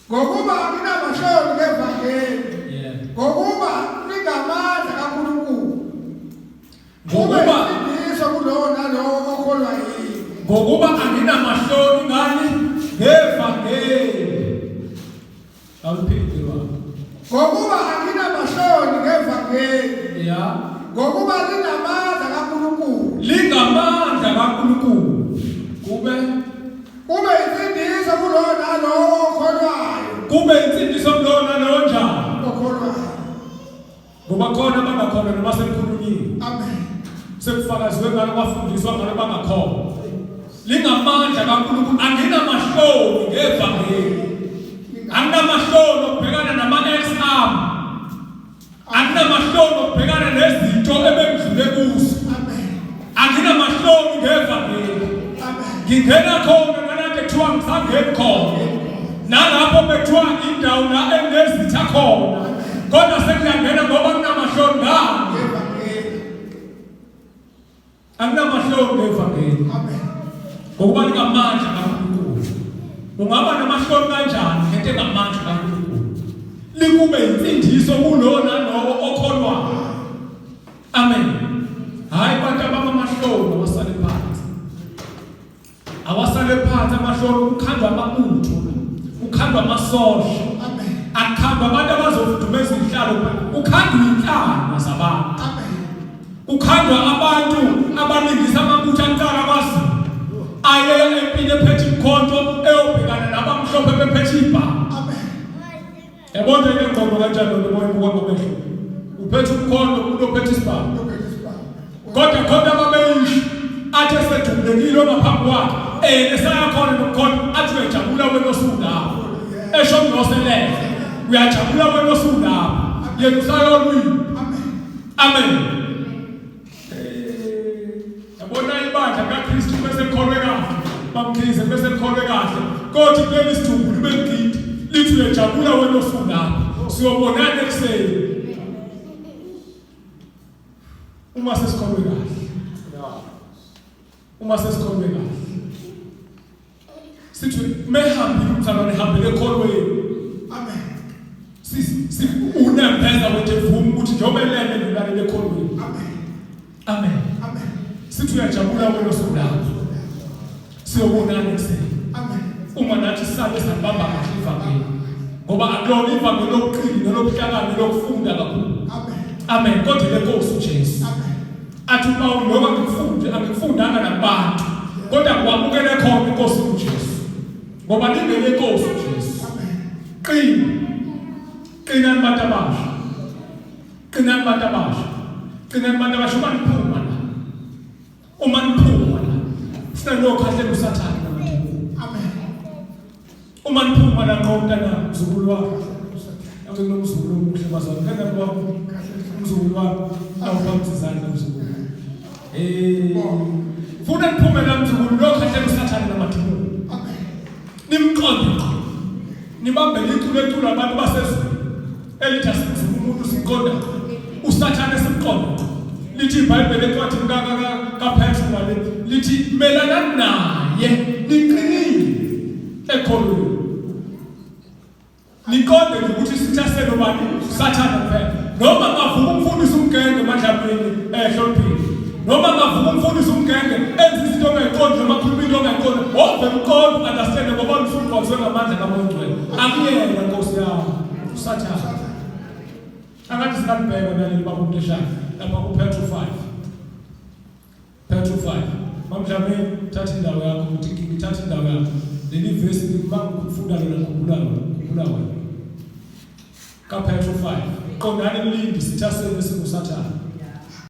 ngokuba akinamahloni ngevangeli ngokuba lingamandla kaNkulunkulu ngokuba indiswa kulowo nalowo okholwa yini ngokuba akinamahloni ngani ngevangeli awuphindwa ngokuba akinamahloni ngevangeli ngokuba lingamandla kaNkulunkulu kube insindiso kulowo nalowo okholwayo kube insindiso kulowo nalowo njani okholwayo ngoba khona bangakhona noma sekukhulunyile amen sekufakaziwe ngalo bafundiswa ngalo bangakhona lingamandla kaNkulunkulu anginamahloni ngevangeli anginamahloni okubhekana nama-exam anginamahloni okubhekana nezinto ebengidlule kuzo anginamahloni ngevangeli ngingena khona nalapho kuthiwa ngisangeni khona nalapho bekuthiwa indawo la enezitha khona kodwa sekuyangena ngoba nginamahloni ngani anginamahloni ngevangeli ngokuba lingamandla kaNkulunkulu ungaba namahloni kanjani ngento engamandla kaNkulunkulu likube insindiso kulowo nalowo okholwayo amen hayi bantu abamahloni awasale phansi amahloni ukhandwa amabutho ukhandwa amasosha akhandwa abantu abazofudumeza inhlalo ukhandwa inhlalo zabantu ukhandwa abantu abaningisa amabutho ancane kwazi aye empini ephethe ikhonto eyobhekana nabamhlophe bephethe ibhanga yabona ke ngqondo kanjalo lomoya ubuka ngomehlo uphethe umkhonto umuntu ophethe isibhanga kodwa khona ababeyisho athi esedumlekile ngaphambi kwakhe esayakhona nokukhona athi uyajabula wena osundapho esho ngoselehle uyajabula wena osundapho yena usayolwini amen yabona ibandla kaKristu bese likholwe kahle bamkhize bese likholwe kahle kodwa kuleli sidumbu libe ngidi lithi uyajabula wena osundapho siyobonana ekuseni uma sesikholwe kahle sithi mehambile umzalwane hambele ekholweni amen unempeza wethu evuma ukuthi njengoba elele ngilalele ekholweni amen sithi uyajabula wena osundapho siyobonana ekuseni uma nathi sisale sihamba kahle ivangeli ngoba akulona ivangeli lokuqina nolobuhlakani lokufunda kakhulu amen kodwa lenkosi uJesu athi uPawulu ngoba angikufundanga nabantu kodwa kwamukele khona inkosi uJesu ngoba lingene inkosi uJesu qina abantu abasha uma niphuma la sinalokho kahle usathane uma niphuma la ngqondana mzukulu wakho akunomzukulu omuhle bazana kana kwakho umzukulu wakho awuphamisa izandla mzukulu funa niphume la mzukulu lokho kahle usathane namadimoni nimqonde nibambe iculo abantu basezweni elithi asizuma umuntu siqonda usathane simqonda lithi iBhayibheli encwadini kaPetru lithi melana naye niqinile ekholweni niqonde ukuthi sithaselo bani usathane kuphela noma ngavuka umfundisi umgenge emadlabeni ehloniphile noma ngavuka umfundisi umgenge enza izinto ongayiqondi noma khuluma into ongayiqondi ovela uqonda understand ngoba umfundi kwakuzwe ngamandla kaMoya Ngcwele akuyena nkosi yami usathane angathi sinabheka naleli bakunteshana lapha kuPetru 5 mamdlamini thatha indawo yakho ukuthi ngithatha indawo yakho leli verse ngikufunda lona ngikubulawa kaPetru 5 qondani lindi sithasele sikusathane